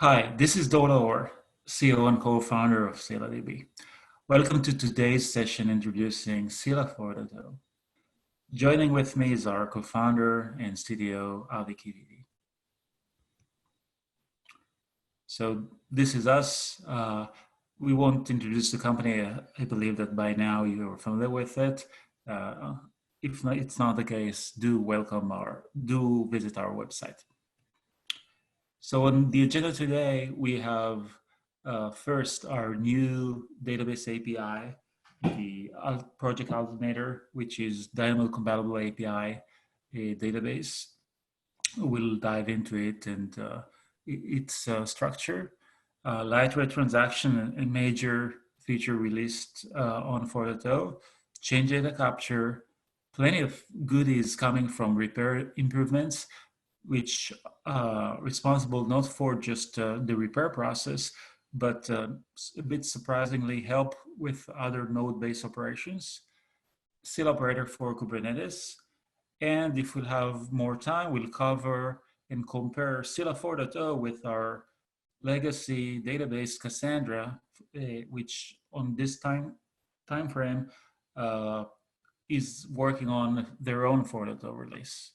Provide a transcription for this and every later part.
Hi, this is Laor, CEO and co-founder of ScyllaDB. Welcome to today's session introducing Scylla 4.0. Joining with me is our co-founder and CTO, Kivity. So this is us. We won't introduce the company. I believe that by now you're familiar with it. If not, it's not the case, do visit our website. So on the agenda today, we have first our new database API, the Project Alternator, which is DynamoDB-Compatible API database. We'll dive into it and its structure. Lightweight transaction, a major feature released on 4.0, change data capture, plenty of goodies coming from repair improvements, which responsible not for just the repair process, but a bit surprisingly help with other node-based operations. Scylla Operator for Kubernetes. And if we'll have more time, we'll cover and compare Scylla 4.0 with our legacy database Cassandra, which on this time frame is working on their own 4.0 release.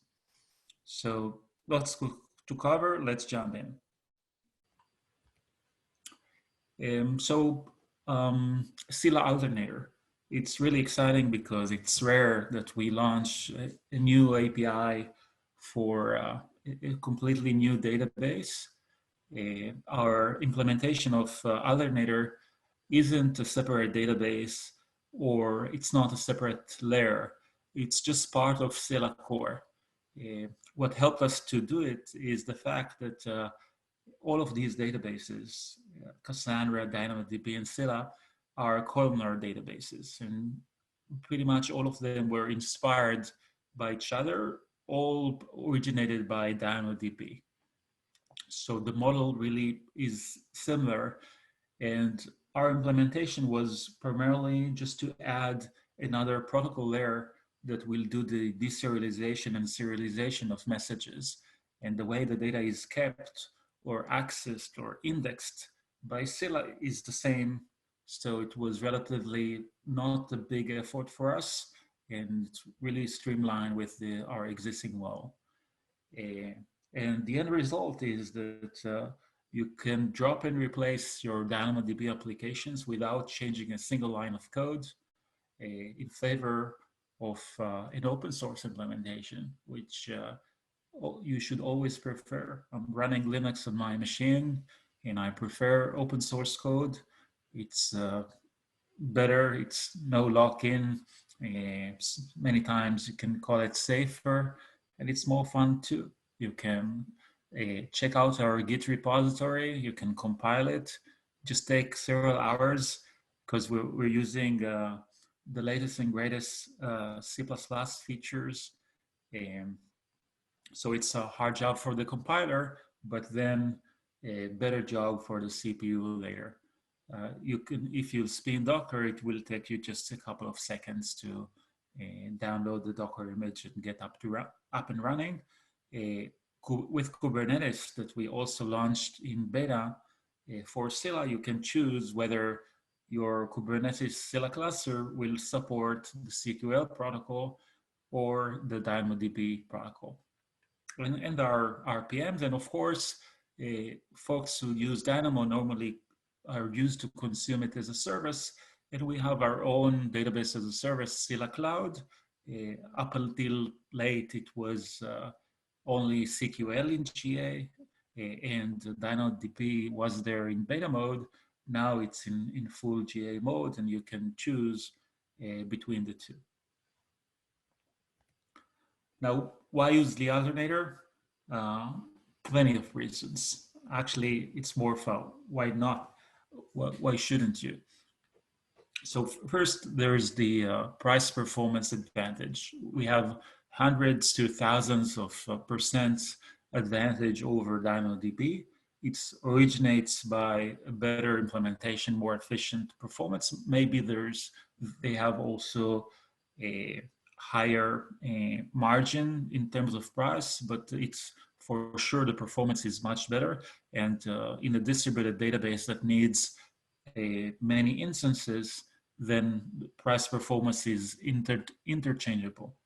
So lots to cover. Let's jump in. Scylla Alternator. It's really exciting because it's rare that we launch a new API for a completely new database. Our implementation of Alternator isn't a separate database, or it's not a separate layer. It's just part of Scylla core. What helped us to do it is the fact that all of these databases, Cassandra, DynamoDB, and Scylla, are columnar databases. And pretty much all of them were inspired by each other, all originated by DynamoDB. So the model really is similar. And our implementation was primarily just to add another protocol layer that will do the deserialization and serialization of messages. And the way the data is kept or accessed or indexed by Scylla is the same. So it was relatively not a big effort for us, and it's really streamlined with our existing model. And the end result is that you can drop and replace your DynamoDB applications without changing a single line of code in favor of an open source implementation, which you should always prefer. I'm running Linux on my machine, and I prefer open source code. It's better, it's no lock-in. Many times you can call it safer, and it's more fun too. You can check out our Git repository, you can compile it, just take several hours, because we're using the latest and greatest C++ features. So it's a hard job for the compiler, but then a better job for the CPU later. You can, if you spin Docker, it will take you just a couple of seconds to download the Docker image and get up and running. With Kubernetes that we also launched in beta for Scylla, you can choose whether your Kubernetes Scylla cluster will support the COL protocol or the DynamoDB protocol. And our RPMs, and of course, folks who use Dynamo normally are used to consume it as a service, and we have our own database as a service, Scylla Cloud. Up until late, it was only CQL in GA, and DynamoDB was there in beta mode. Now it's in full GA mode, and you can choose between the two. Now, why use the alternator? Plenty of reasons. Actually, it's more fun. Why not? Why shouldn't you? So first, there's the price performance advantage. We have hundreds to thousands of percent advantage over DynamoDB. It originates by a better implementation, more efficient performance. Maybe they have also a higher margin in terms of price, but it's for sure the performance is much better. And in a distributed database that needs many instances, then price performance is interchangeable.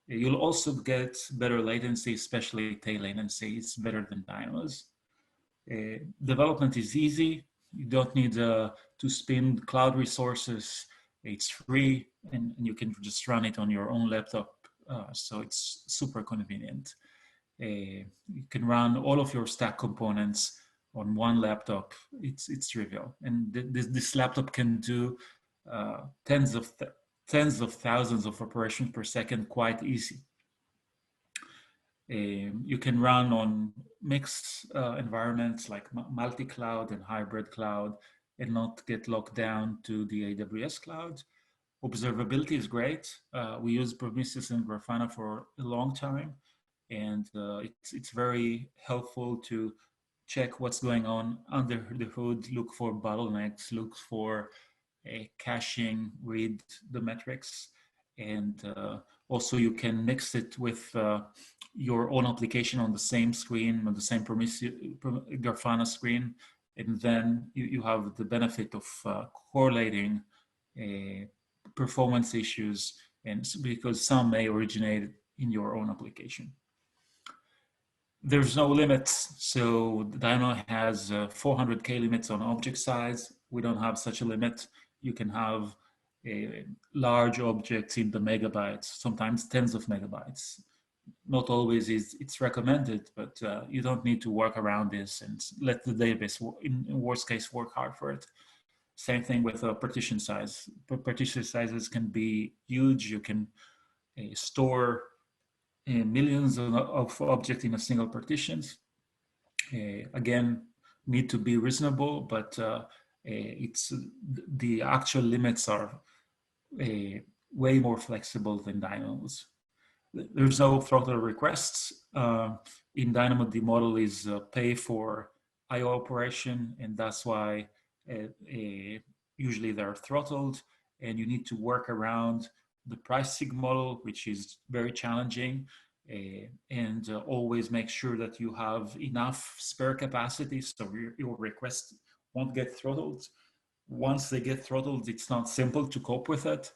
You'll also get better latency, especially tail latency. It's better than Dynamo's. Development is easy. You don't need to spin cloud resources. It's free, and you can just run it on your own laptop. So it's super convenient. You can run all of your stack components on one laptop. It's trivial, and this laptop can do tens of thousands of operations per second quite easy. You can run on mixed environments like multi-cloud and hybrid cloud and not get locked down to the AWS cloud. Observability is great. We use Prometheus and Grafana for a long time, and it's very helpful to check what's going on under the hood, look for bottlenecks, look for caching, read the metrics, and also you can mix it with your own application on the same screen, on the same Grafana screen, and then you have the benefit of correlating performance issues, and because some may originate in your own application. There's no limits, so Dynamo has 400K limits on object size. We don't have such a limit. You can have large objects in the megabytes, sometimes tens of megabytes. Not always it's recommended, but you don't need to work around this and let the database, in worst case, work hard for it. Same thing with partition size. Partition sizes can be huge. You can store millions of objects in a single partitions. Again, need to be reasonable, but the actual limits are way more flexible than Dynamo's. There's no throttle requests. In Dynamo, the model is pay for IO operation, and that's why usually they're throttled, and you need to work around the pricing model, which is very challenging, and always make sure that you have enough spare capacity so your requests won't get throttled. Once they get throttled, it's not simple to cope with it.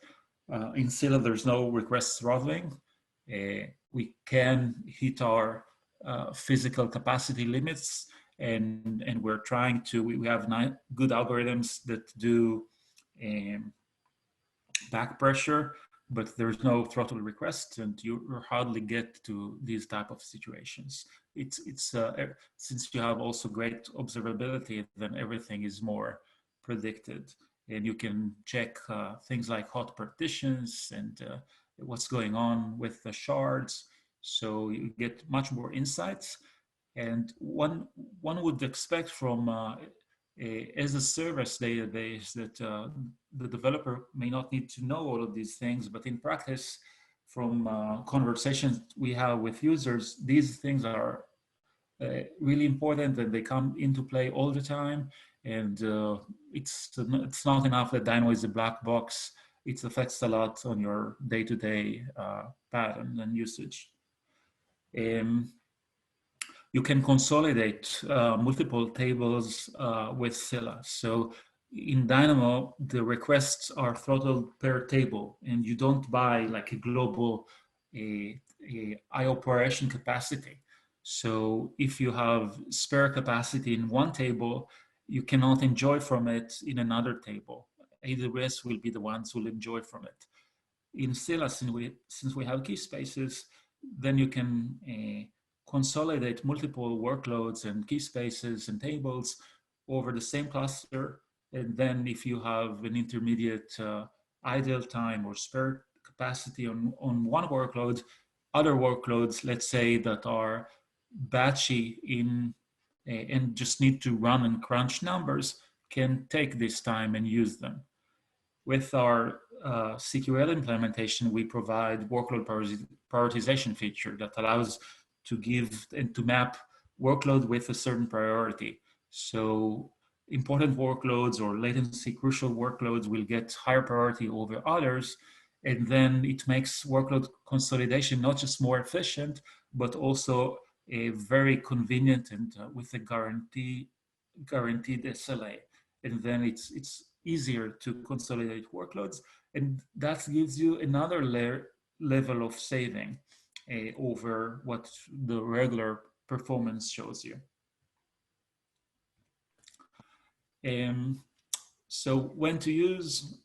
In Scylla, there's no request throttling. We can hit our physical capacity limits, and we're trying to, we have good algorithms that do back pressure, but there's no throttle request, and you hardly get to these type of situations. It's since you have also great observability, then everything is more predicted, and you can check things like hot partitions and what's going on with the shards, so you get much more insights. And one would expect from as a service database that the developer may not need to know all of these things, but in practice, from conversations we have with users, these things are really important, and they come into play all the time. And it's not enough that Dynamo is a black box. It affects a lot on your day-to-day pattern and usage. You can consolidate multiple tables with Scylla. So in Dynamo, the requests are throttled per table, and you don't buy like a global I operation capacity. So if you have spare capacity in one table, you cannot enjoy from it in another table. AWS will be the ones who will enjoy from it. In Scylla, since we have key spaces, then you can consolidate multiple workloads and key spaces and tables over the same cluster. And then if you have an intermediate idle time or spare capacity on one workload, other workloads, let's say, that are batchy and just need to run and crunch numbers, can take this time and use them. With our CQL implementation, we provide workload prioritization feature that allows to give and to map workload with a certain priority. So important workloads or latency crucial workloads will get higher priority over others. And then it makes workload consolidation not just more efficient, but also a very convenient and with a guaranteed SLA. And then it's easier to consolidate workloads, and that gives you another level of saving over what the regular performance shows you. So when to use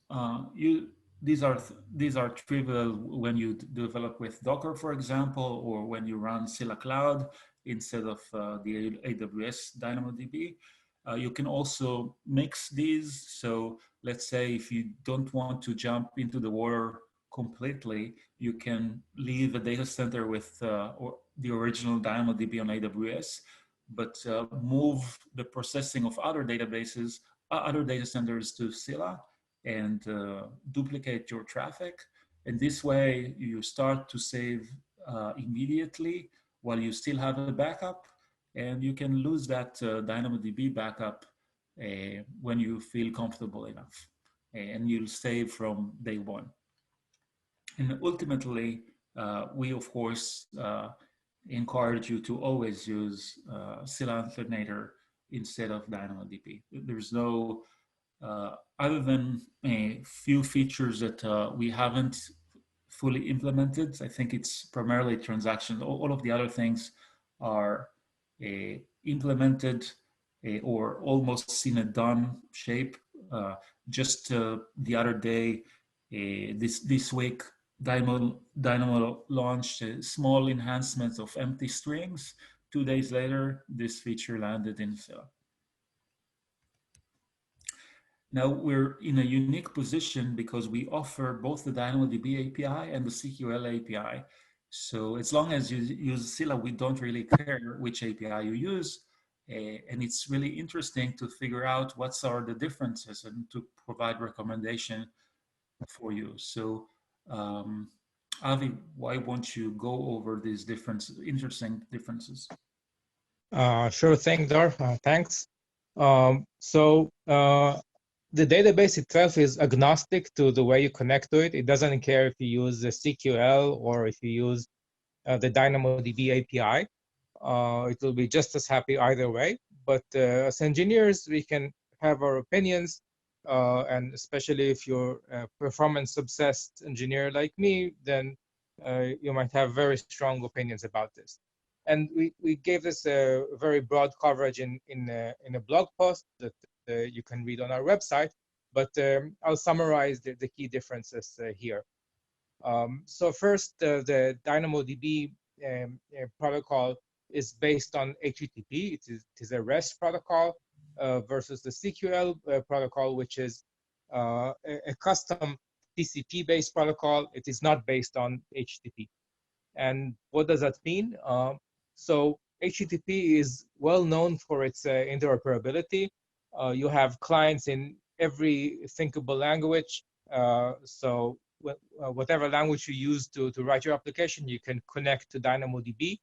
these are trivial when you develop with Docker, for example, or when you run Scylla Cloud instead of the AWS DynamoDB. You can also mix these. So let's say if you don't want to jump into the water completely, you can leave a data center with or the original DynamoDB on AWS, but move the processing of other databases, other data centers to Scylla, and duplicate your traffic. And this way you start to save immediately while you still have a backup, and you can lose that DynamoDB backup when you feel comfortable enough, and you'll save from day one. And ultimately, we of course encourage you to always use Scylla Alternator instead of DynamoDB. There's no, other than a few features that we haven't fully implemented, I think it's primarily transactions. All of the other things are implemented or almost in a done shape. Just the other day, this week, Dynamo launched small enhancements of empty strings. 2 days later, this feature landed in Scylla. Now we're in a unique position because we offer both the DynamoDB API and the CQL API. So as long as you use Scylla, we don't really care which API you use. And it's really interesting to figure out what are the differences and to provide recommendation for you. So Avi, why won't you go over these interesting differences? Sure thing, Dar. Thanks. The database itself is agnostic to the way you connect to it. It doesn't care if you use the CQL or if you use the DynamoDB API. It will be just as happy either way. But as engineers, we can have our opinions, and especially if you're a performance-obsessed engineer like me, then you might have very strong opinions about this. And we gave this a very broad coverage in a blog post that you can read on our website, but I'll summarize the key differences here. So first, the DynamoDB protocol is based on HTTP. It is a REST protocol versus the CQL protocol, which is a custom TCP-based protocol. It is not based on HTTP. And what does that mean? So HTTP is well known for its interoperability. You have clients in every thinkable language. So whatever language you use to write your application, you can connect to DynamoDB.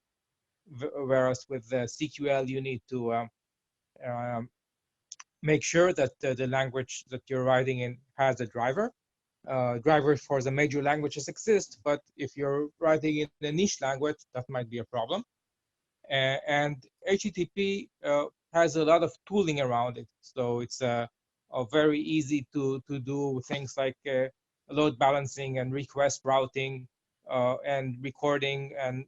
Whereas with CQL, you need to make sure that the language that you're writing in has a driver. Drivers for the major languages exist, but if you're writing in a niche language, that might be a problem. And HTTP has a lot of tooling around it. So it's very easy to do things like load balancing and request routing and recording and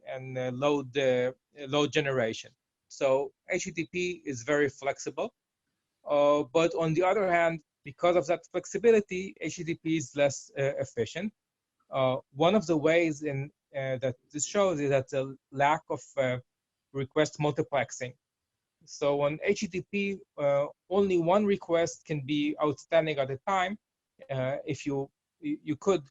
load generation. So HTTP is very flexible. But on the other hand, because of that flexibility, HTTP is less efficient. One of the ways that this shows is that the lack of request multiplexing. So on HTTP, only one request can be outstanding at a time. If you could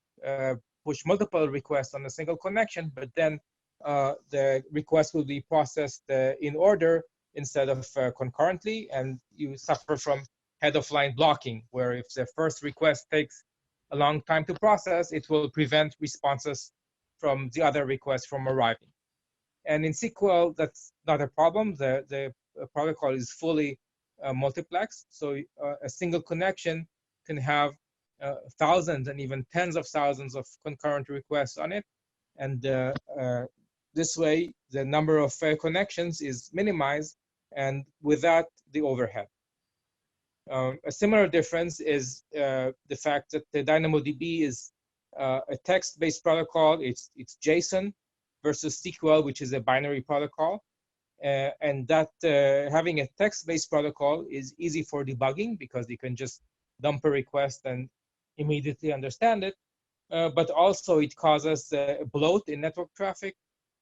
push multiple requests on a single connection, but then the request will be processed in order instead of concurrently, and you suffer from head-of-line blocking, where if the first request takes a long time to process, it will prevent responses from the other requests from arriving. And in SQL, that's not a problem. The protocol is fully multiplexed, so a single connection can have thousands and even tens of thousands of concurrent requests on it. And this way, the number of connections is minimized, and with that, the overhead. A similar difference is the fact that the DynamoDB is a text-based protocol. It's JSON versus SQL, which is a binary protocol. And that having a text-based protocol is easy for debugging because you can just dump a request and immediately understand it. But also it causes a bloat in network traffic,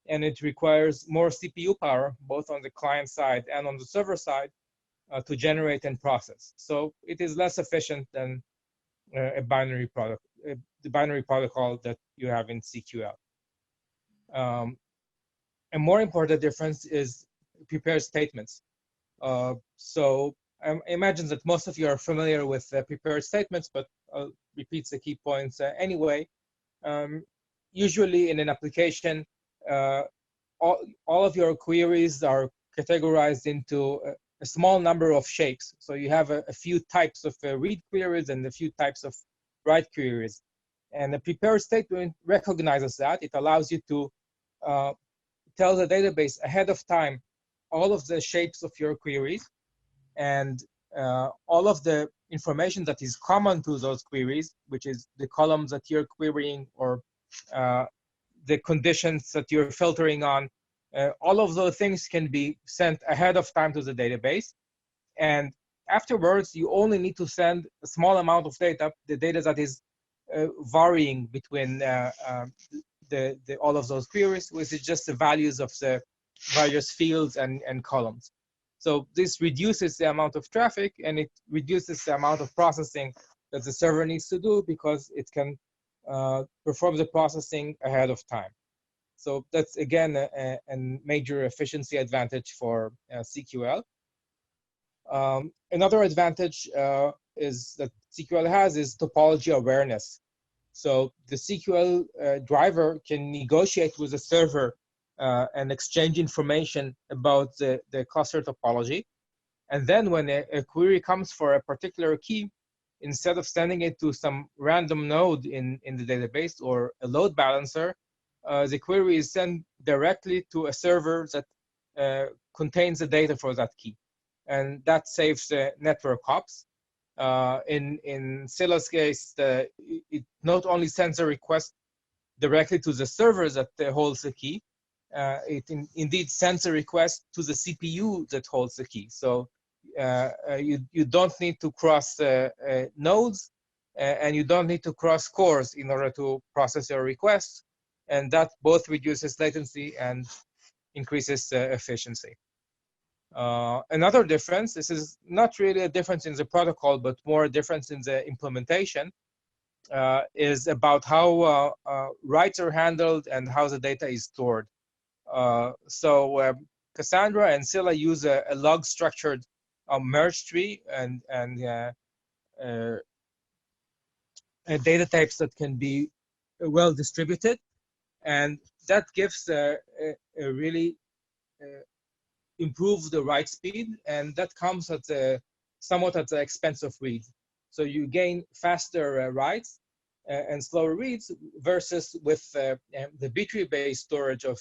and it requires more CPU power, both on the client side and on the server side, to generate and process. So it is less efficient than the binary protocol that you have in CQL. A more important difference is prepared statements. So I imagine that most of you are familiar with prepared statements, but I'll repeat the key points anyway. Usually in an application, all of your queries are categorized into a small number of shapes. So you have a few types of read queries and a few types of write queries. And the prepared statement recognizes that. It allows you to tell the database ahead of time all of the shapes of your queries and all of the information that is common to those queries, which is the columns that you're querying or the conditions that you're filtering on. All of those things can be sent ahead of time to the database. And afterwards, you only need to send a small amount of data, the data that is varying between all of those queries, which is just the values of the various fields and columns. So this reduces the amount of traffic, and it reduces the amount of processing that the server needs to do because it can perform the processing ahead of time. So that's, again, a major efficiency advantage for CQL. Another advantage is that CQL has is topology awareness. So the CQL driver can negotiate with the server and exchange information about the cluster topology. And then when a query comes for a particular key, instead of sending it to some random node in the database or a load balancer, the query is sent directly to a server that contains the data for that key. And that saves network hops. In Scylla's case, it not only sends a request directly to the server that holds the key, it indeed sends a request to the CPU that holds the key. So you don't need to cross nodes, and you don't need to cross cores in order to process your requests. And that both reduces latency and increases efficiency. Another difference, this is not really a difference in the protocol, but more a difference in the implementation, is about how writes are handled and how the data is stored. So Cassandra and Scylla use a log-structured merge tree and data types that can be well distributed, and that gives a really improve the write speed, and that comes at somewhat at the expense of reads. So you gain faster writes and slower reads versus with the B-tree-based storage of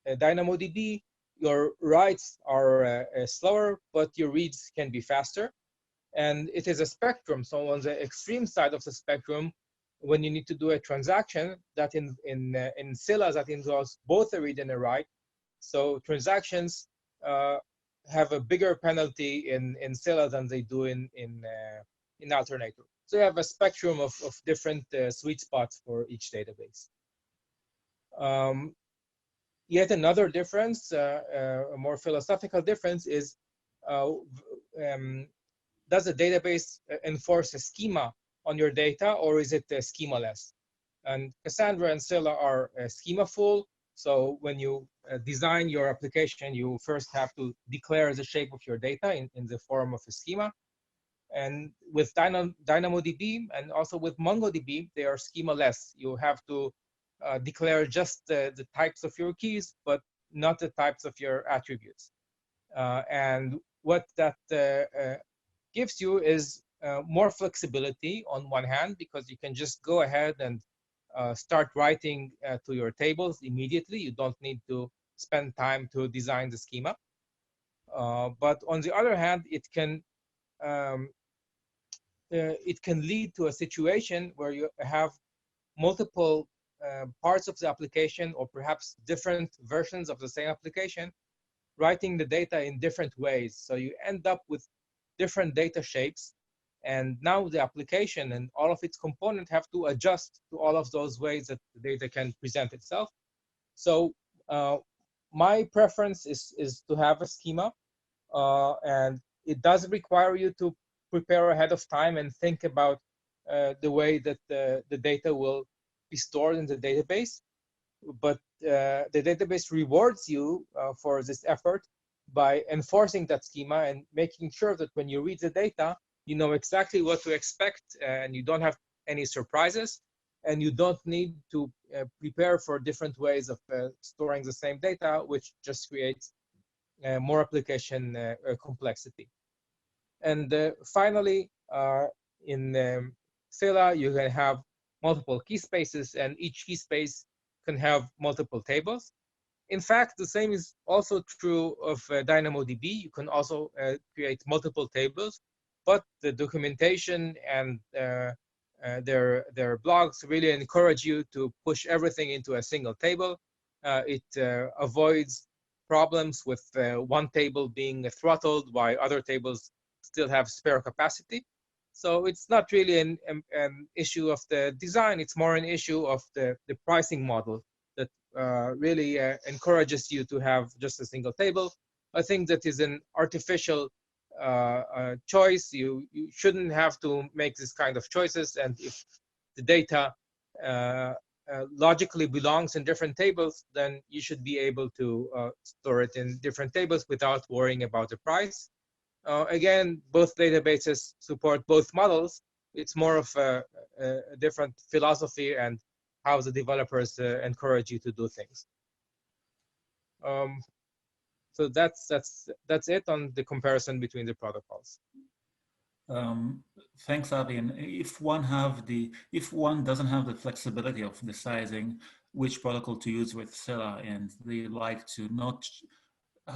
DynamoDB, your writes are slower, but your reads can be faster. And it is a spectrum. So on the extreme side of the spectrum, when you need to do a transaction, that in Scylla, that involves both a read and a write. So transactions have a bigger penalty in Scylla than they do in Alternator. So you have a spectrum of different sweet spots for each database. Yet another difference, a more philosophical difference, is does the database enforce a schema on your data, or is it schemaless? And Cassandra and Scylla are schema-full. So when you design your application, you first have to declare the shape of your data in the form of a schema. And with DynamoDB and also with MongoDB, they are schema-less. You have to declare just the types of your keys, but not the types of your attributes. And what that gives you is more flexibility on one hand, because you can just go ahead and start writing to your tables immediately. You don't need to spend time to design the schema. But on the other hand, um, it can lead to a situation where you have multiple parts of the application, or perhaps different versions of the same application, writing the data in different ways. So you end up with different data shapes. And now the application and all of its components have to adjust to all of those ways that the data can present itself. So my preference is to have a schema. And it does require you to prepare ahead of time and think about the way that the data will be stored in the database. But the database rewards you for this effort by enforcing that schema and making sure that when you read the data, you know exactly what to expect and you don't have any surprises, and you don't need to prepare for different ways of storing the same data, which just creates more application complexity. And finally, in Scylla, you can have multiple key spaces, and each key space can have multiple tables. In fact, the same is also true of DynamoDB. You can also create multiple tables, but the documentation and their blogs really encourage you to push everything into a single table. It avoids problems with one table being throttled while other tables still have spare capacity. So it's not really an issue of the design, it's more an issue of the pricing model that really encourages you to have just a single table. I think that is an artificial choice. You shouldn't have to make this kind of choices, and if the data logically belongs in different tables, then you should be able to store it in different tables without worrying about the price. Again, both databases support both models. It's more of a different philosophy and how the developers encourage you to do things. So that's it on the comparison between the protocols. Thanks, Avi. And if one doesn't have the flexibility of deciding which protocol to use with Scylla, and they like to not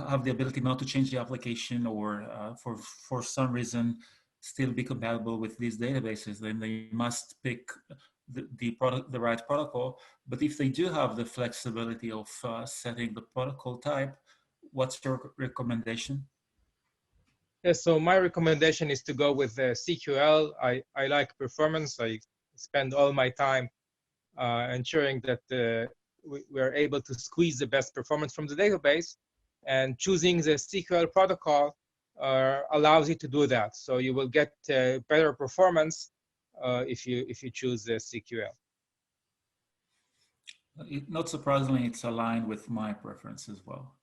have the ability not to change the application, or for some reason still be compatible with these databases, then they must pick the right protocol. But if they do have the flexibility of setting the protocol type, what's your recommendation? Yeah, so my recommendation is to go with CQL. I like performance. I spend all my time ensuring that we are able to squeeze the best performance from the database, and choosing the CQL protocol allows you to do that. So you will get better performance if you choose the CQL. Not surprisingly, it's aligned with my preference as well.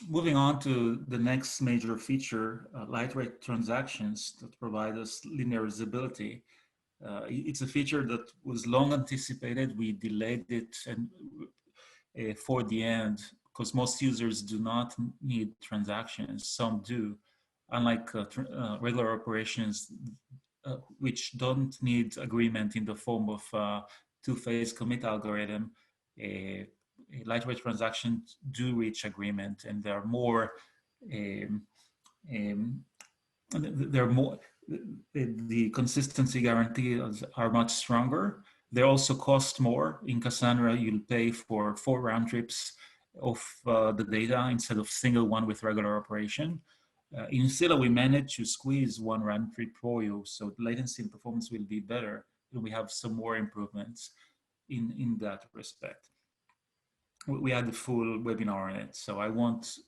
Moving on to the next major feature, lightweight transactions that provide us linearizability. It's a feature that was long anticipated. We delayed it and for the end, because most users do not need transactions. Some do, unlike regular operations, which don't need agreement in the form of two-phase commit algorithm. Lightweight transactions do reach agreement, and they're more the consistency guarantees are much stronger. They also cost more. In Cassandra, you'll pay for 4 round trips of the data instead of single one with regular operation. In Scylla, we managed to squeeze 1 round trip for you, so latency and performance will be better, and we have some more improvements in that respect. We had a full webinar on it, so I won't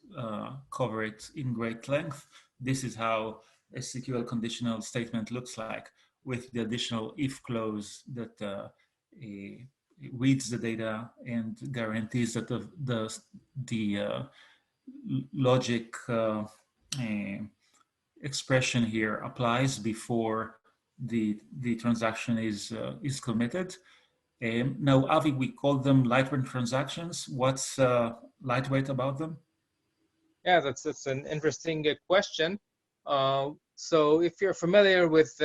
cover it in great length. This is how a COL conditional statement looks like, with the additional if clause that reads the data and guarantees that the logic expression here applies before the transaction is committed. Now, Avi, we call them lightweight transactions. What's lightweight about them? Yeah, that's an interesting question. So if you're familiar with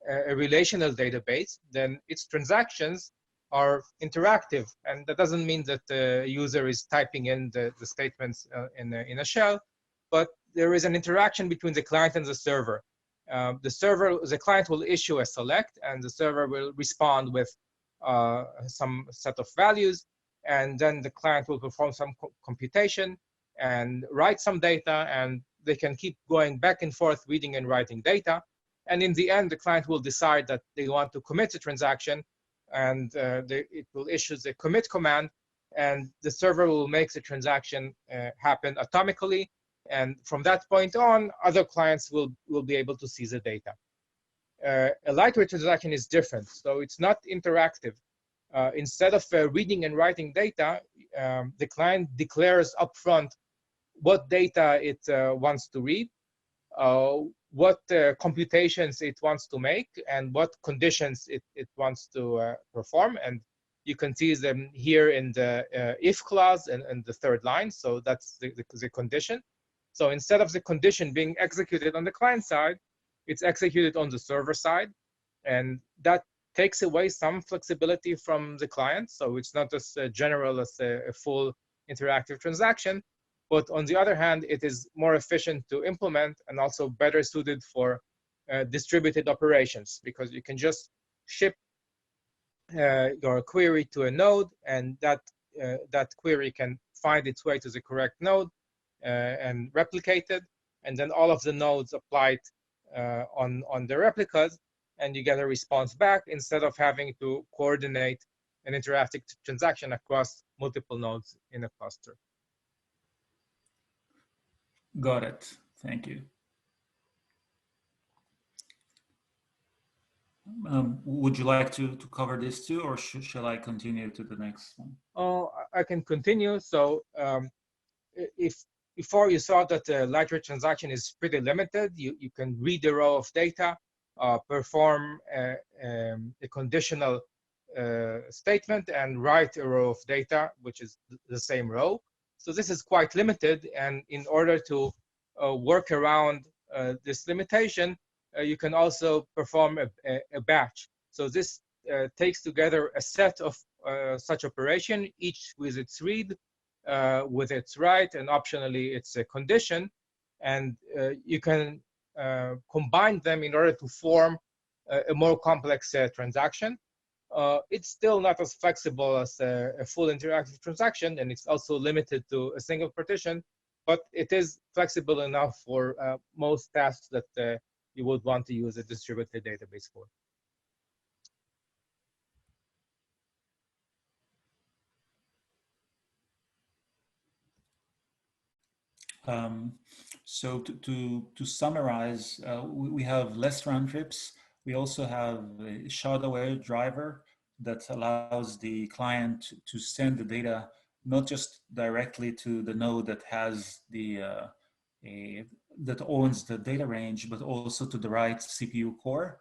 a relational database, then its transactions are interactive. And that doesn't mean that the user is typing in the statements in a shell, but there is an interaction between the client and the server. The client will issue a select, and the server will respond with some set of values, and then the client will perform some computation and write some data, and they can keep going back and forth, reading and writing data. And in the end, the client will decide that they want to commit a transaction, and it will issue the commit command, and the server will make the transaction happen atomically. And from that point on, other clients will be able to see the data. A lightweight transaction is different, so it's not interactive. Instead of reading and writing data, the client declares upfront what data it wants to read, what computations it wants to make, and what conditions it wants to perform. And you can see them here in the if clause and the third line. So that's the condition. So instead of the condition being executed on the client side, it's executed on the server side. And that takes away some flexibility from the client. So it's not as general as a full interactive transaction. But on the other hand, it is more efficient to implement and also better suited for distributed operations, because you can just ship your query to a node, and that query can find its way to the correct node and replicate it. And then all of the nodes apply it on the replicas, and you get a response back instead of having to coordinate an interactive transaction across multiple nodes in a cluster. Got it. Thank you. Would you like to cover this too, or shall I continue to the next one? Oh, I can continue. So if before you saw that the lightweight transaction is pretty limited, you can read a row of data, perform a conditional statement, and write a row of data, which is the same row. So this is quite limited, and in order to work around this limitation, you can also perform a batch. So this takes together a set of such operation, each with its read, with its write, and optionally it's a condition. And you can combine them in order to form a more complex transaction. It's still not as flexible as a full interactive transaction, and it's also limited to a single partition, but it is flexible enough for most tasks that you would want to use a distributed database for. So to summarize, we have less round trips. We also have a shard-aware driver that allows the client to send the data not just directly to the node that has the that owns the data range, but also to the right CPU core.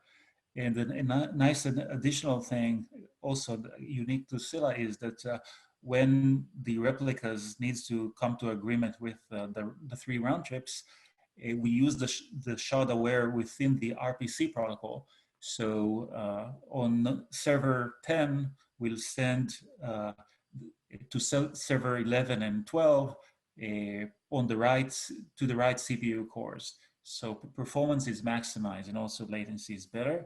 And then a nice additional thing, also unique to Scylla, is that when the replicas needs to come to agreement with the 3 round trips, we use the shard-aware within the RPC protocol. So on server 10, we'll send to server 11 and 12 on the to the right CPU cores. So performance is maximized and also latency is better.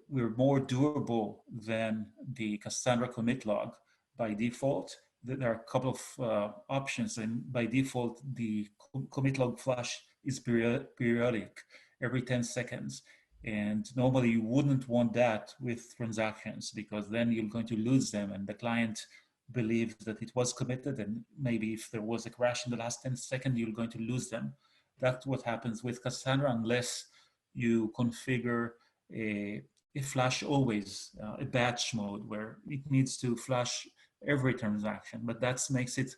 We're more durable than the Cassandra commit log by default. There are a couple of options, and by default, the commit log flush is periodic, every 10 seconds. And normally you wouldn't want that with transactions, because then you're going to lose them, and the client believes that it was committed, and maybe if there was a crash in the last 10 seconds, you're going to lose them. That's what happens with Cassandra, unless you configure a flash always, a batch mode where it needs to flash every transaction, but that makes it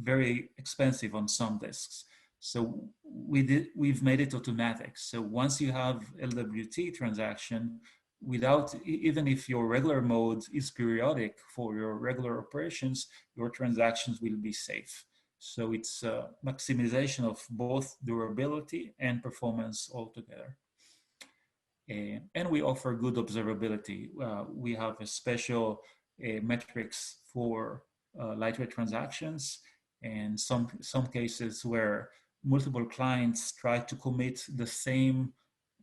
very expensive on some disks. So we've made it automatic. So once you have LWT transaction, without, even if your regular mode is periodic for your regular operations, your transactions will be safe. So it's a maximization of both durability and performance altogether. And we offer good observability. We have a special metrics for lightweight transactions, and some cases where multiple clients try to commit the same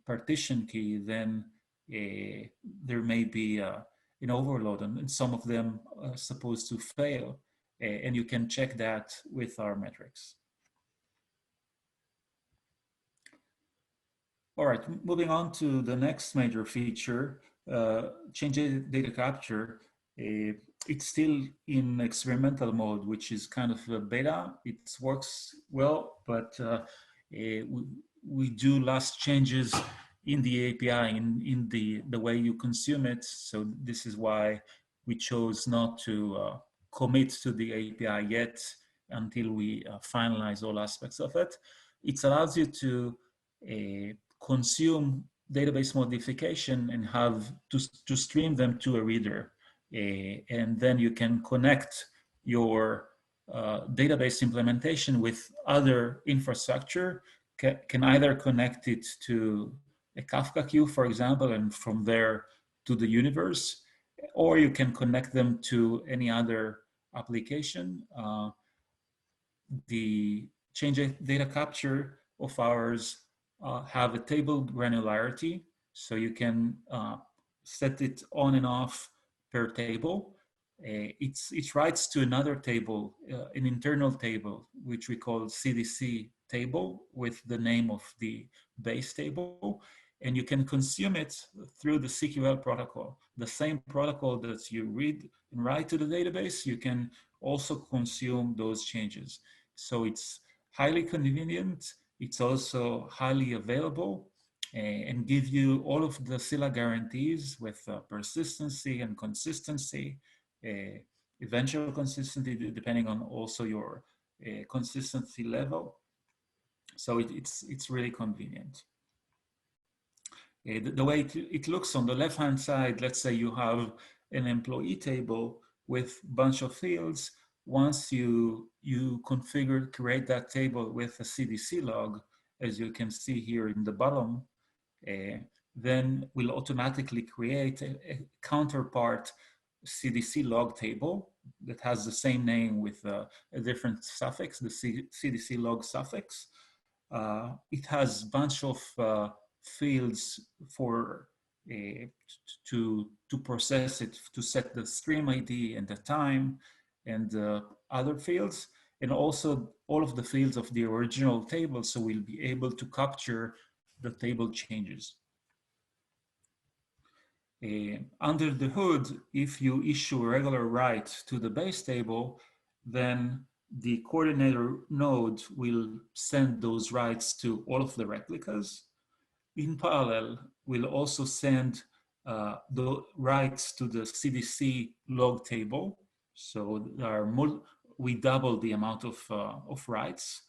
partition key, then there may be an overload, and some of them are supposed to fail. And you can check that with our metrics. All right, moving on to the next major feature, change data capture. It's still in experimental mode, which is kind of a beta. It works well, but we do last changes in the API, in the way you consume it. So this is why we chose not to commit to the API yet until we finalize all aspects of it. It allows you to consume database modification and have to stream them to a reader. And then you can connect your database implementation with other infrastructure, can either connect it to a Kafka queue, for example, and from there to the universe, or you can connect them to any other application. The change data capture of ours have a table granularity, so you can set it on and off per table. It writes to another table, an internal table, which we call CDC table, with the name of the base table, and you can consume it through the CQL protocol. The same protocol that you read and write to the database, you can also consume those changes. So it's highly convenient. It's also highly available and give you all of the Scylla guarantees with persistency and consistency, eventual consistency, depending on also your consistency level. So it's really convenient. The way it looks on the left-hand side, let's say you have an employee table with a bunch of fields. Once you create that table with a CDC log, as you can see here in the bottom, then we'll automatically create a counterpart CDC log table that has the same name with a different suffix, the CDC log suffix. It has a bunch of fields for to process it, to set the stream ID and the time and other fields, and also all of the fields of the original table, so we'll be able to capture the table changes. Under the hood, if you issue a regular write to the base table, then the coordinator node will send those writes to all of the replicas. In parallel, we'll also send the writes to the CDC log table. So there are we double the amount of writes.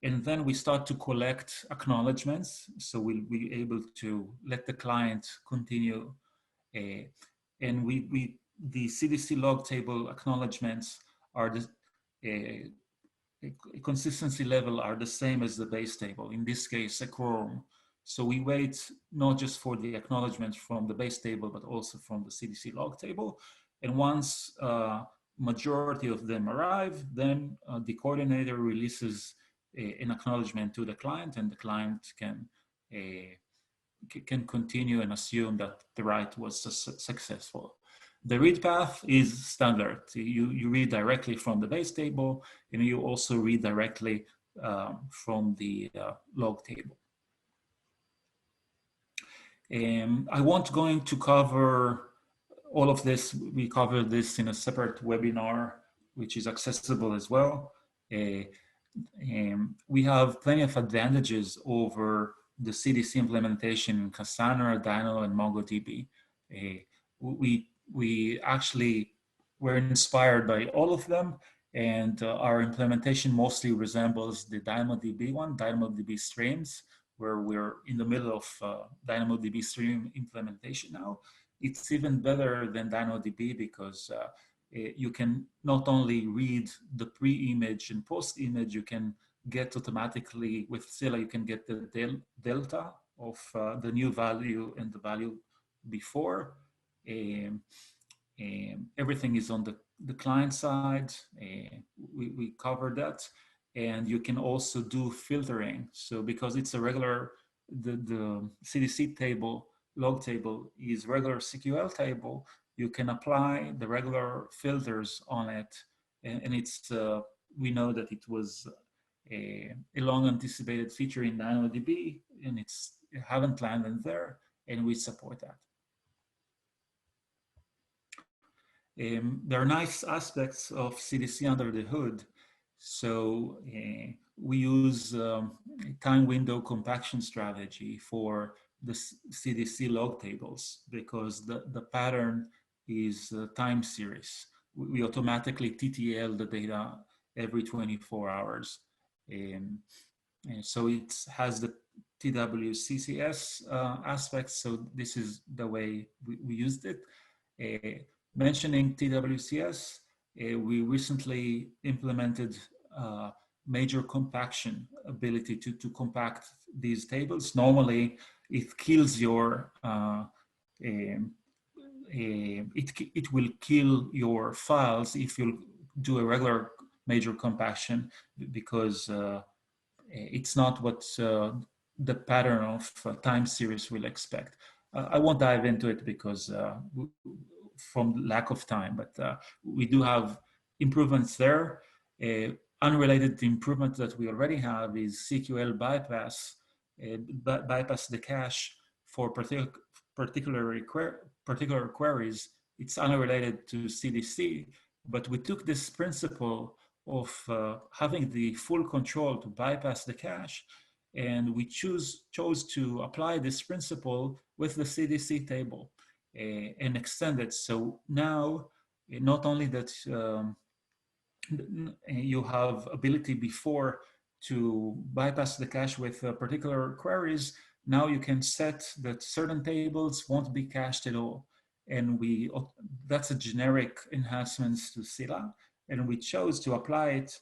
And then we start to collect acknowledgements. So we'll be able to let the client continue. And the CDC log table acknowledgements are the consistency level are the same as the base table, in this case, a quorum. So we wait not just for the acknowledgement from the base table, but also from the CDC log table. And once majority of them arrive, then the coordinator releases an acknowledgement to the client, and the client can continue and assume that the write was successful. The read path is standard. You read directly from the base table, and you also read directly from the log table. I won't going to cover all of this. We covered this in a separate webinar, which is accessible as well. We have plenty of advantages over the CDC implementation in Cassandra, Dino, and MongoDB. We actually were inspired by all of them, and our implementation mostly resembles the DynamoDB one, DynamoDB streams, where we're in the middle of DynamoDB stream implementation now. It's even better than DynamoDB because you can not only read the pre-image and post-image, you can get automatically, with Scylla, you can get the delta of the new value and the value before. Um, Everything is on the client side. We covered that. And you can also do filtering. So because it's a regular, the CDC table, log table is regular CQL table, you can apply the regular filters on it. And it's, we know that it was a long anticipated feature in DynamoDB, and it haven't landed there, and we support that. There are nice aspects of CDC under the hood. So we use time window compaction strategy for the CDC log tables because the pattern is time series. We automatically TTL the data every 24 hours. And so it has the TWCCS aspects. So this is the way we used it. Mentioning TWCS, we recently implemented major compaction ability to compact these tables. Normally, it kills your, it will kill your files if you do a regular major compaction because it's not what the pattern of time series will expect. I won't dive into it because from lack of time, but we do have improvements there. Unrelated to improvements that we already have is CQL bypass, bypass the cache for particular queries. It's unrelated to CDC, but we took this principle of having the full control to bypass the cache, and we chose to apply this principle with the CDC table and extend it. So now, not only that you have ability before to bypass the cache with particular queries, now you can set that certain tables won't be cached at all. And that's a generic enhancements to Scylla. And we chose to apply it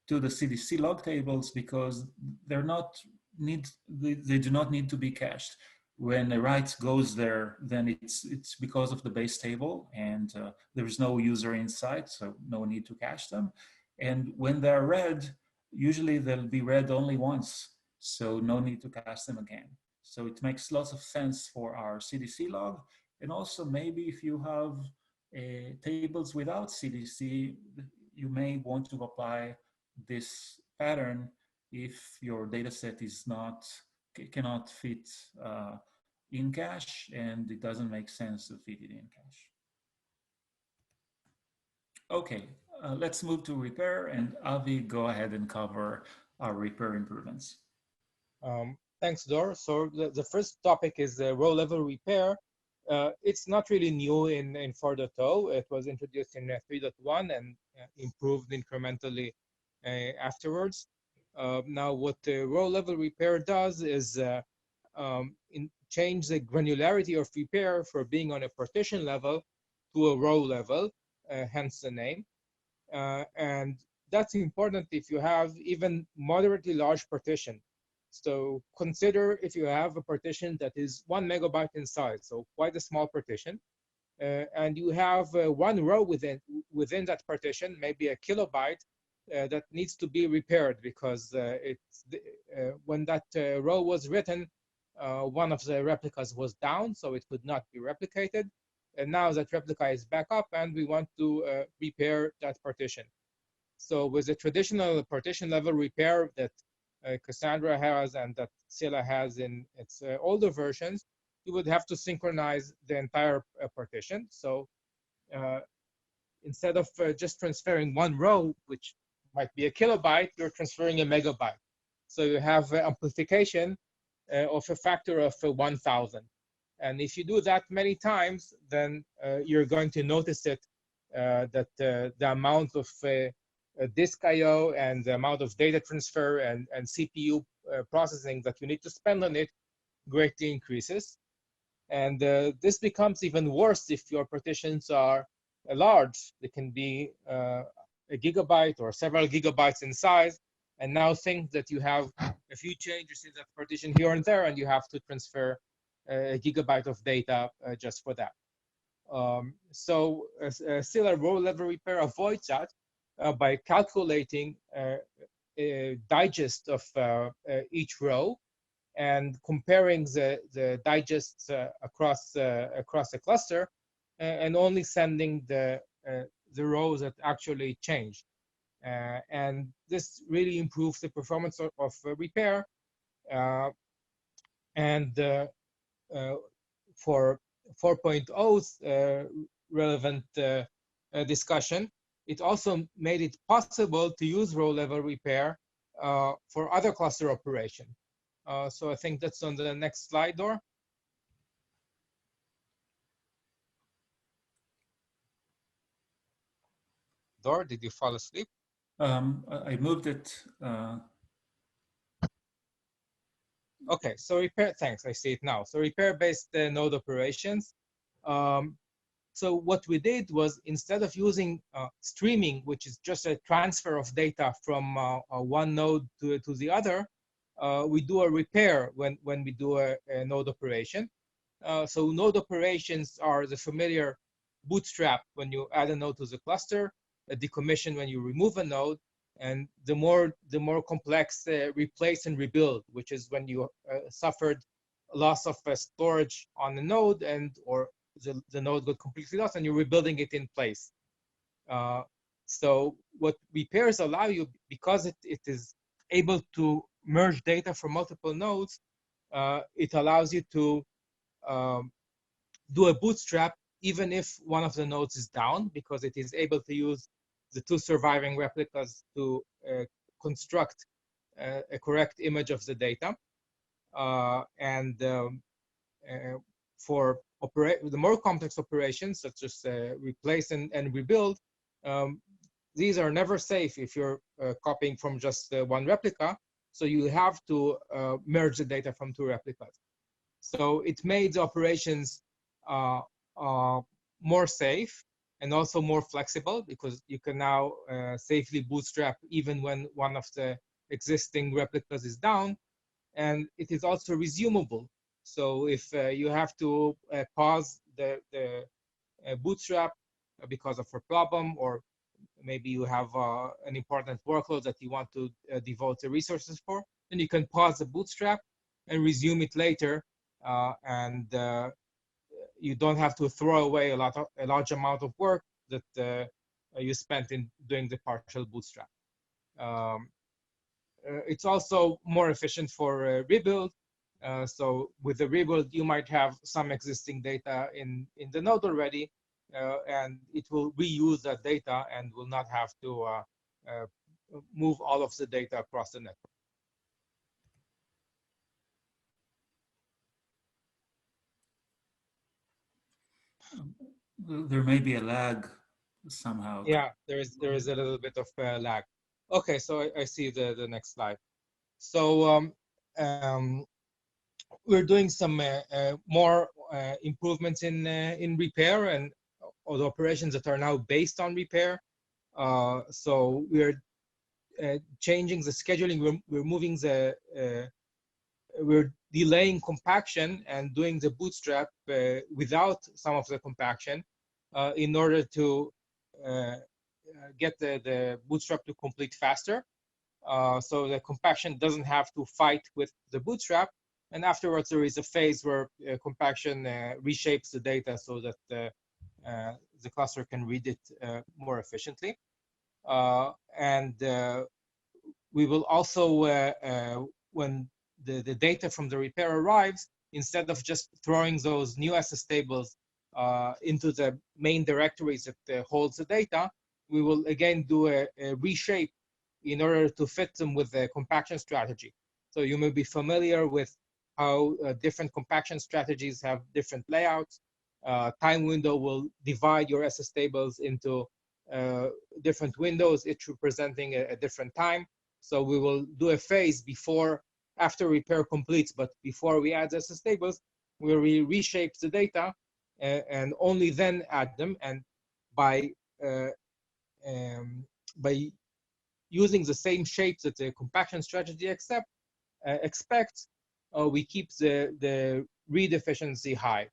to the CDC log tables because they do not need to be cached. When a write goes there, then it's because of the base table, and there is no user insight, so no need to cache them. And when they're read, usually they'll be read only once, so no need to cache them again. So it makes lots of sense for our CDC log. And also maybe if you have tables without CDC, you may want to apply this pattern if your data set cannot fit in cache, and it doesn't make sense to fit it in cache. Okay, let's move to repair, and Avi, go ahead and cover our repair improvements. Thanks, Dor. So the first topic is the row level repair. It's not really new in 4.0. It was introduced in 3.1 and improved incrementally afterwards. Now, what the row level repair does is change the granularity of repair for being on a partition level to a row level, hence the name. And that's important if you have even moderately large partition. So consider if you have a partition that is 1 megabyte in size, so quite a small partition, and you have one row within that partition, maybe a kilobyte, that needs to be repaired because when that row was written, one of the replicas was down, so it could not be replicated. And now that replica is back up, and we want to repair that partition. So with the traditional partition level repair that Cassandra has and that Scylla has in its older versions, you would have to synchronize the entire partition. So instead of just transferring one row, which might be a kilobyte, you're transferring a megabyte. So you have amplification of a factor of 1,000. And if you do that many times, then you're going to notice it that the amount of disk I/O and the amount of data transfer and CPU processing that you need to spend on it greatly increases. And this becomes even worse if your partitions are large. They can be a gigabyte or several gigabytes in size, And now think that you have a few changes in that partition here and there, and you have to transfer a gigabyte of data just for that. So Scylla row level repair avoids that by calculating a digest of each row and comparing the digests across a cluster, and only sending the rows that actually changed. And this really improves the performance of repair. And for 4.0's relevant discussion, it also made it possible to use row level repair for other cluster operation. So I think that's on the next slide, Dor. Dor, did you fall asleep? I moved it. Okay, so repair, thanks, I see it now. So repair-based node operations. So what we did was, instead of using streaming, which is just a transfer of data from one node to the other, we do a repair when we do a node operation. So node operations are the familiar bootstrap when you add a node to the cluster, a decommission when you remove a node, and the more complex replace and rebuild, which is when you suffered loss of storage on the node, and or the node got completely lost and you're rebuilding it in place. So what repairs allow you, because it is able to merge data from multiple nodes, it allows you to do a bootstrap even if one of the nodes is down, because it is able to use the two surviving replicas to construct a correct image of the data. For the more complex operations, such as replace and rebuild, these are never safe if you're copying from just one replica. So you have to merge the data from two replicas. So it made the operations more safe and also more flexible, because you can now safely bootstrap even when one of the existing replicas is down. And it is also resumable. So if you have to pause the bootstrap because of a problem, or maybe you have an important workload that you want to devote the resources for, then you can pause the bootstrap and resume it later. And you don't have to throw away a large amount of work that you spent in doing the partial bootstrap. It's also more efficient for rebuild. So with the rebuild, you might have some existing data in the node already, and it will reuse that data and will not have to move all of the data across the network. There may be a lag somehow. Yeah, there is a little bit of lag. Okay, so I see the next slide. So we're doing some more improvements in repair and all the operations that are now based on repair. So we're changing the scheduling. We're moving the we're delaying compaction and doing the bootstrap without some of the compaction in order to get the bootstrap to complete faster. So the compaction doesn't have to fight with the bootstrap. And afterwards, there is a phase where compaction reshapes the data so that the cluster can read it more efficiently. And we will also, when the data from the repair arrives, instead of just throwing those new SS tables into the main directories that holds the data, we will again do a reshape in order to fit them with the compaction strategy. So you may be familiar with how different compaction strategies have different layouts. Time window will divide your SS tables into different windows, each representing a different time. So we will do a phase after repair completes, but before we add SS tables, we will reshape the data and only then add them. And by using the same shapes that the compaction strategy expects, we keep the read efficiency high,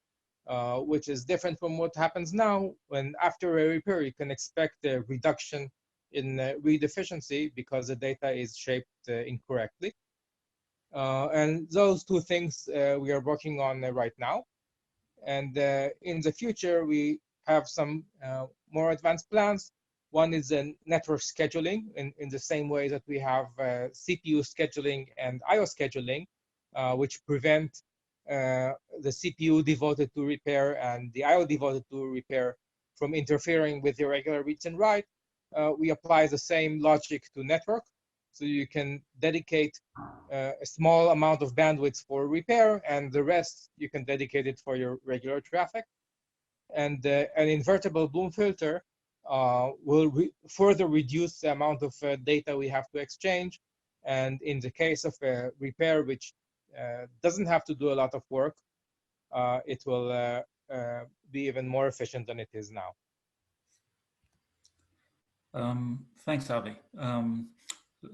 which is different from what happens now when after a repair, you can expect a reduction in read efficiency because the data is shaped incorrectly. And those two things we are working on right now. And in the future, we have some more advanced plans. One is network scheduling in the same way that we have CPU scheduling and IO scheduling, which prevent the CPU devoted to repair and the IO devoted to repair from interfering with the regular reads and write. We apply the same logic to network. So you can dedicate a small amount of bandwidth for repair, and the rest you can dedicate it for your regular traffic. And an invertible Bloom filter will further reduce the amount of data we have to exchange. And in the case of a repair, which doesn't have to do a lot of work, it will be even more efficient than it is now. Thanks, Avi.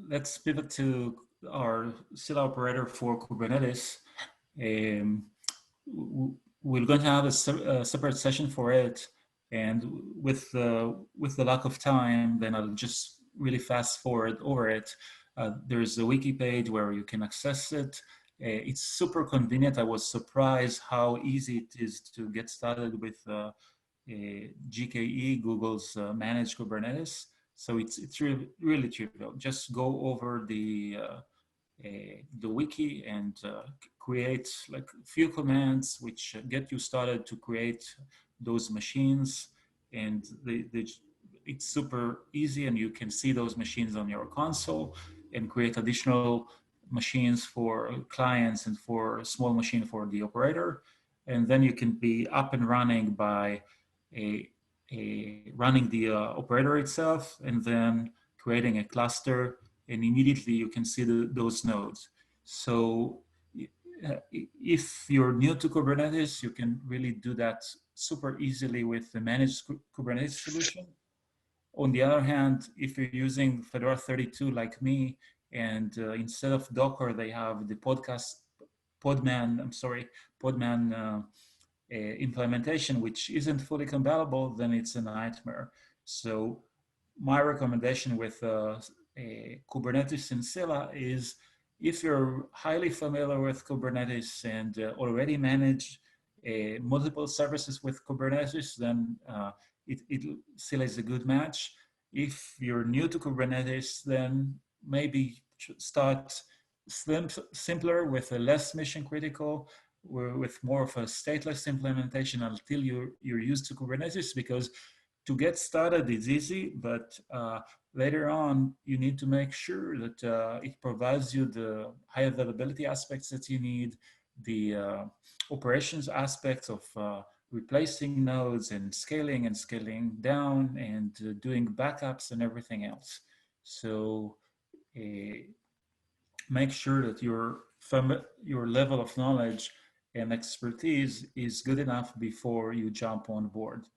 Let's pivot to our Scylla operator for Kubernetes. We're going to have a separate session for it, and with the lack of time, then I'll just really fast forward over it. There's a wiki page where you can access it. It's super convenient. I was surprised how easy it is to get started with GKE, Google's managed Kubernetes. So it's really trivial. Just go over the wiki and create like a few commands which get you started to create those machines, and it's super easy, and you can see those machines on your console and create additional machines for clients and for a small machine for the operator, and then you can be up and running by running the operator itself and then creating a cluster, and immediately you can see those nodes. So if you're new to Kubernetes, you can really do that super easily with the managed Kubernetes solution. On the other hand, if you're using Fedora 32 like me, and instead of Docker, they have the Podman implementation, which isn't fully compatible, then it's a nightmare. So my recommendation with Kubernetes and Scylla is, if you're highly familiar with Kubernetes and already manage multiple services with Kubernetes, then Scylla is a good match. If you're new to Kubernetes, then maybe start simpler with a less mission critical, with more of a stateless implementation until you're used to Kubernetes, because to get started is easy, but later on you need to make sure that it provides you the high availability aspects that you need, the operations aspects of replacing nodes and scaling down and doing backups and everything else. So make sure that your level of knowledge and expertise is good enough before you jump on board.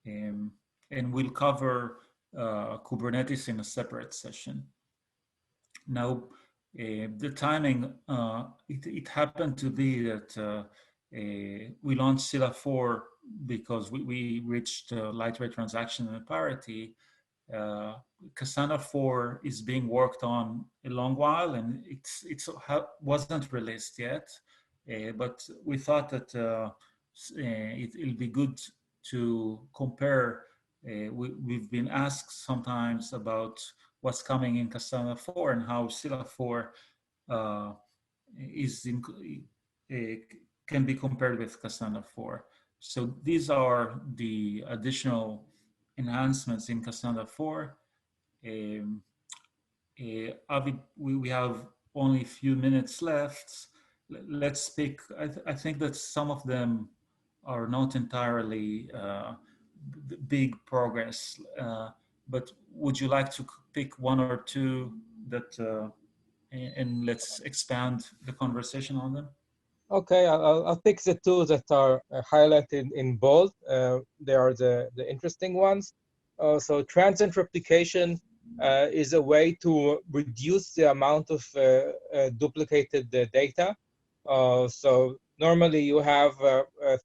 And we'll cover Kubernetes in a separate session. Now, the timing, it happened to be that we launched Scylla 4 because we reached lightweight transaction and parity. Cassandra 4 is being worked on a long while, and it wasn't released yet. But we thought that it'll be good to compare. We've been asked sometimes about what's coming in Cassandra 4 and how Scylla 4 can be compared with Cassandra 4. So these are the additional enhancements in Cassandra 4. Avi, we have only a few minutes left. Let's pick, I think that some of them are not entirely big progress, but would you like to pick one or two that, and let's expand the conversation on them? Okay, I'll pick the two that are highlighted in bold. They are the interesting ones. So transient replication is a way to reduce the amount of duplicated data. So normally you have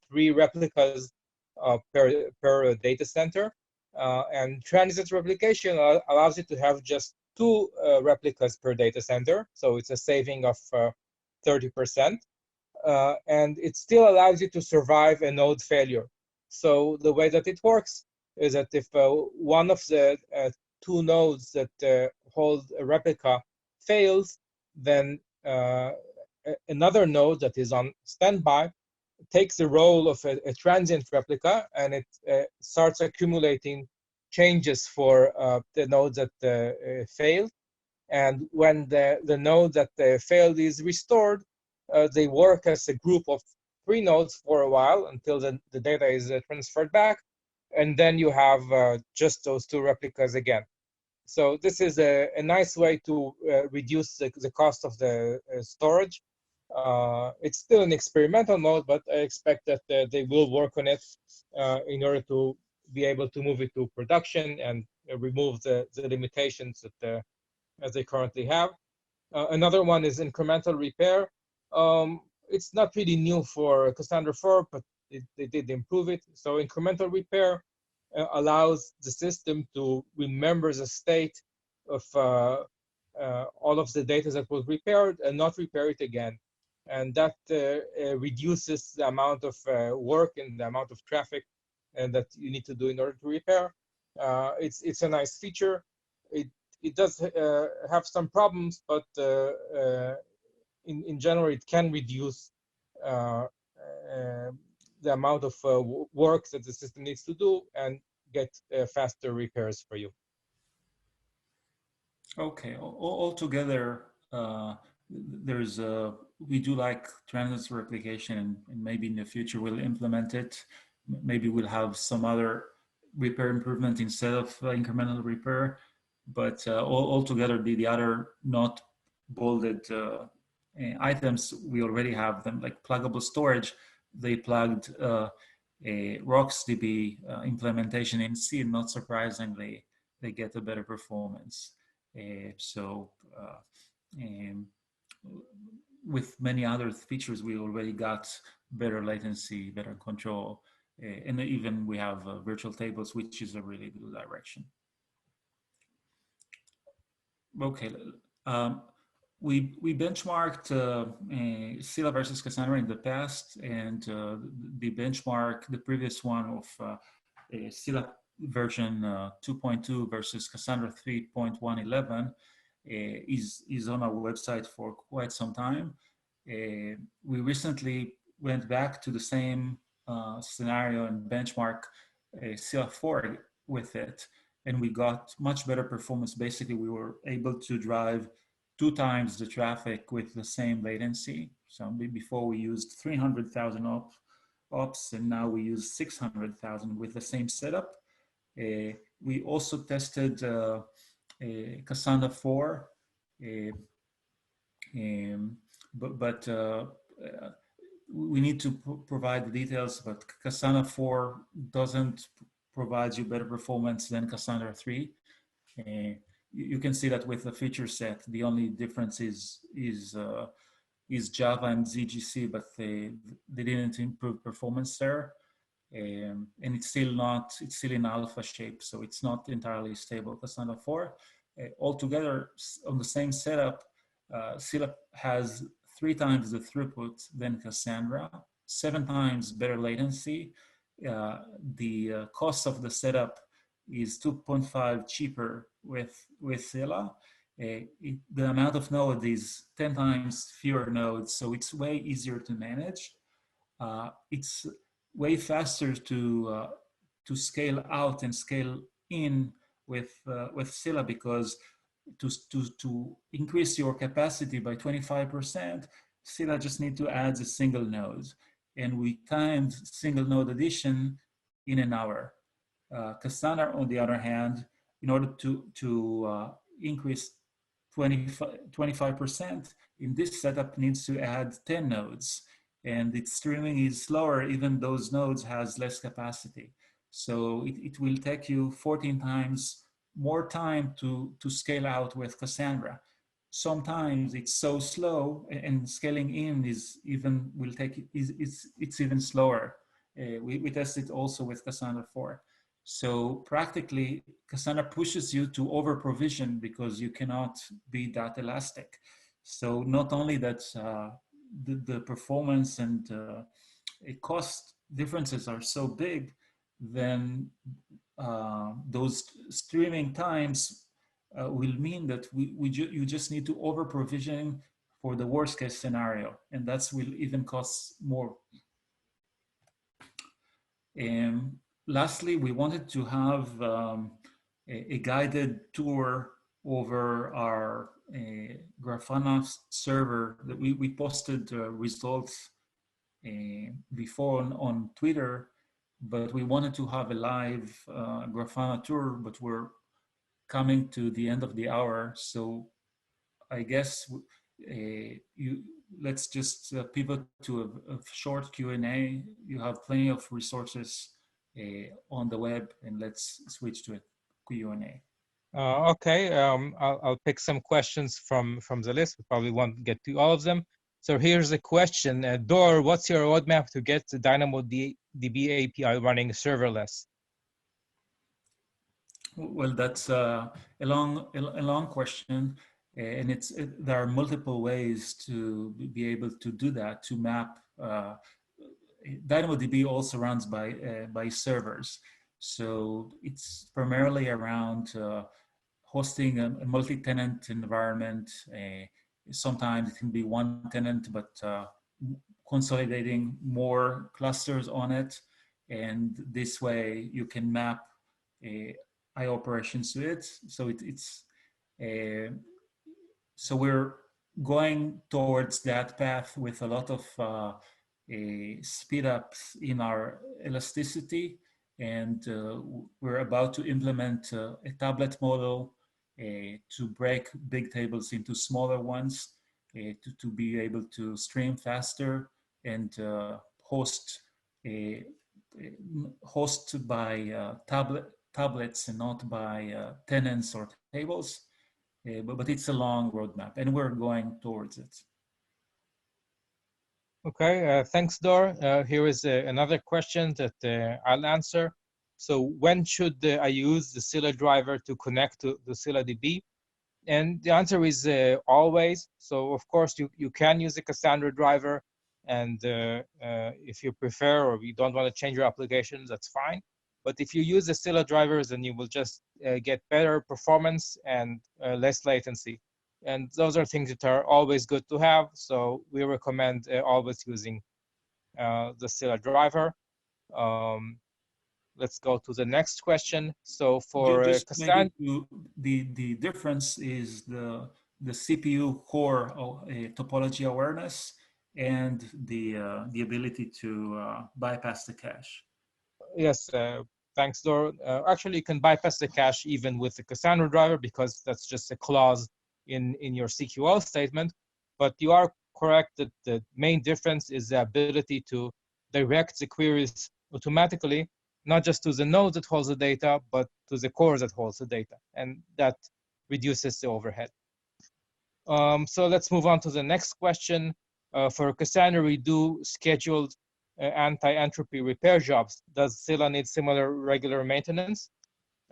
3 replicas per data center, and transit replication allows you to have just 2 replicas per data center. So it's a saving of 30%. And it still allows you to survive a node failure. So the way that it works is that if one of the 2 nodes that hold a replica fails, then another node that is on standby takes the role of a transient replica, and it starts accumulating changes for the nodes that failed. And when the node that failed is restored, they work as a group of 3 nodes for a while until the data is transferred back. And then you have just those 2 replicas again. So this is a nice way to reduce the cost of the storage. It's still an experimental mode, but I expect that they will work on it in order to be able to move it to production and remove the limitations that as they currently have. Another one is incremental repair. It's not really new for Cassandra 4, but they did improve it. So incremental repair allows the system to remember the state of all of the data that was repaired and not repair it again. And that reduces the amount of work and the amount of traffic and that you need to do in order to repair. It's a nice feature. It does have some problems, but in general, it can reduce the amount of work that the system needs to do and get faster repairs for you. Okay, altogether, there's we do like transit replication, and maybe in the future we'll implement it. Maybe we'll have some other repair improvement instead of incremental repair. But altogether, the other not bolded items, we already have them, like pluggable storage. They plugged a RocksDB implementation in C, and not surprisingly, they get a better performance. With many other features, we already got better latency, better control, and even we have virtual tables, which is a really good direction. Okay, we benchmarked Scylla versus Cassandra in the past, and the benchmark, the previous one of Scylla version 2.2 versus Cassandra 3.111 is on our website for quite some time. We recently went back to the same scenario and benchmark Scylla 4 with it, and we got much better performance. Basically, we were able to drive 2 times the traffic with the same latency. So before we used 300,000 ops, and now we use 600,000 with the same setup. We also tested Cassandra 4, but we need to provide the details, but Cassandra 4 doesn't provide you better performance than Cassandra 3. You can see that with the feature set, the only difference is Java and ZGC, but they didn't improve performance there. And it's still in alpha shape, so it's not entirely stable. Cassandra 4, altogether on the same setup, Scylla has 3 times the throughput than Cassandra, 7 times better latency. The cost of the setup is 2.5 cheaper with Scylla. The amount of nodes is 10 times fewer nodes, so it's way easier to manage. It's way faster to scale out and scale in with Scylla, because to increase your capacity by 25%, Scylla just need to add a single node, and we timed single node addition in an hour. Cassandra, on the other hand, in order to increase 25%, in this setup needs to add 10 nodes, and its streaming is slower, even those nodes has less capacity. So it will take you 14 times more time to scale out with Cassandra. Sometimes it's so slow, and scaling in is even will take it's even slower. We tested also with Cassandra 4. So practically, Cassandra pushes you to over provision because you cannot be that elastic. So not only that the performance and cost differences are so big, then those streaming times will mean that you just need to over provision for the worst case scenario, and that will even cost more. And lastly, we wanted to have a guided tour over our Grafana server that we posted results before on Twitter, but we wanted to have a live Grafana tour, but we're coming to the end of the hour. So I guess let's just pivot to a short Q&A. You have plenty of resources on the web, and let's switch to a Q&A. Okay, I'll pick some questions from the list. We probably won't get to all of them. So here's a question. Dor, what's your roadmap to get the DynamoDB API running serverless? Well, that's a long question, and there are multiple ways to be able to do that, to map. DynamoDB also runs by servers, so it's primarily around hosting a multi-tenant environment. Sometimes it can be one tenant, but consolidating more clusters on it, and this way you can map I operations to it. So so we're going towards that path with a lot of speed ups in our elasticity, and we're about to implement a tablet model to break big tables into smaller ones, to be able to stream faster and host by tablets and not by tenants or tables. But it's a long roadmap, and we're going towards it. Okay, thanks, Dor. Here is another question that I'll answer. So when should I use the Scylla driver to connect to the ScyllaDB? And the answer is always. So of course, you can use the Cassandra driver, and if you prefer or you don't want to change your application, that's fine. But if you use the Scylla drivers, then you will just get better performance and less latency. And those are things that are always good to have. So we recommend always using the Scylla driver. Let's go to the next question. So for Cassandra, the difference is the CPU core topology awareness and the ability to bypass the cache. Yes, thanks, Dor. Actually, you can bypass the cache even with the Cassandra driver because that's just a clause in your CQL statement. But you are correct that the main difference is the ability to direct the queries automatically, not just to the node that holds the data, but to the core that holds the data. And that reduces the overhead. So let's move on to the next question. For Cassandra, we do scheduled anti-entropy repair jobs. Does Scylla need similar regular maintenance?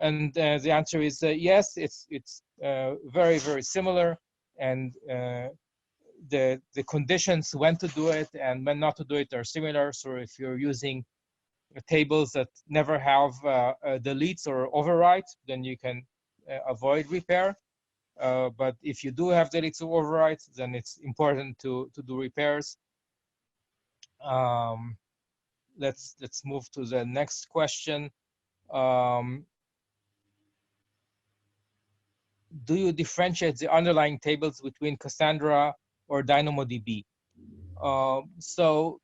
And the answer is yes, it's very, very similar. And the conditions when to do it and when not to do it are similar. So if you're using tables that never have deletes or overwrites, then you can avoid repair. But if you do have deletes or overwrites, then it's important to do repairs. Let's move to the next question. Do you differentiate the underlying tables between Cassandra or DynamoDB? So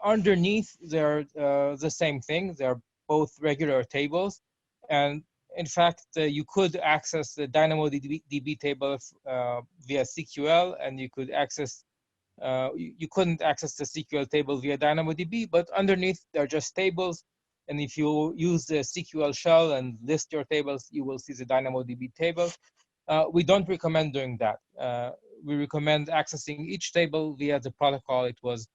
underneath, they're the same thing. They're both regular tables. And in fact, you could access the DynamoDB table via CQL, and you could access you couldn't access the CQL table via DynamoDB, but underneath they're just tables. And if you use the SQL shell and list your tables, you will see the DynamoDB table. We don't recommend doing that. We recommend accessing each table via the protocol it was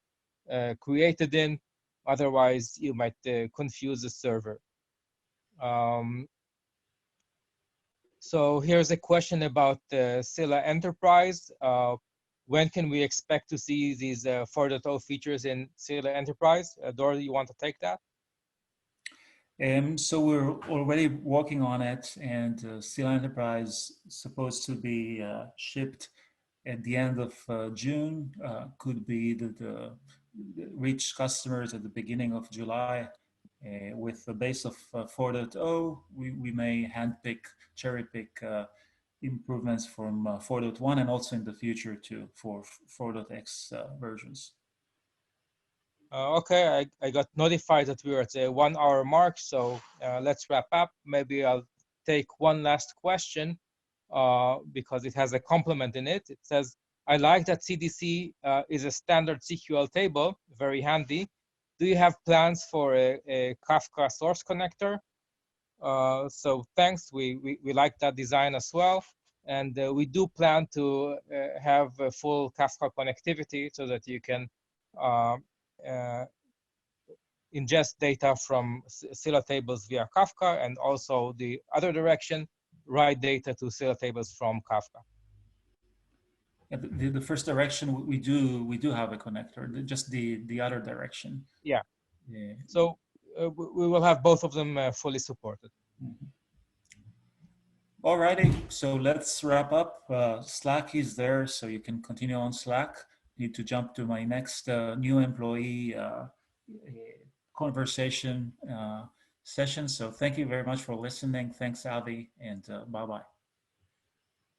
created in. Otherwise, you might confuse the server. So here's a question about Scylla Enterprise. When can we expect to see these 4.0 features in Scylla Enterprise? Dora, you want to take that? So we're already working on it, and Scylla Enterprise is supposed to be shipped at the end of June. Could be the reach customers at the beginning of July. With the base of 4.0, we may handpick, cherry pick improvements from 4.1 and also in the future too for 4.x versions. Okay, I got notified that we were at the 1 hour mark, so let's wrap up. Maybe I'll take one last question because it has a complement in it. It says, I like that CDC is a standard CQL table, very handy. Do you have plans for a Kafka source connector? So thanks, we like that design as well. And we do plan to have a full Kafka connectivity so that you can ingest data from Scylla tables via Kafka, and also the other direction, write data to Scylla tables from Kafka. Yeah, the first direction we do have a connector, just the other direction. Yeah. Yeah. So we will have both of them fully supported. Mm-hmm. Alrighty, so let's wrap up. Slack is there, so you can continue on Slack. Need to jump to my next new employee conversation session. So thank you very much for listening. Thanks, Avi, and bye-bye.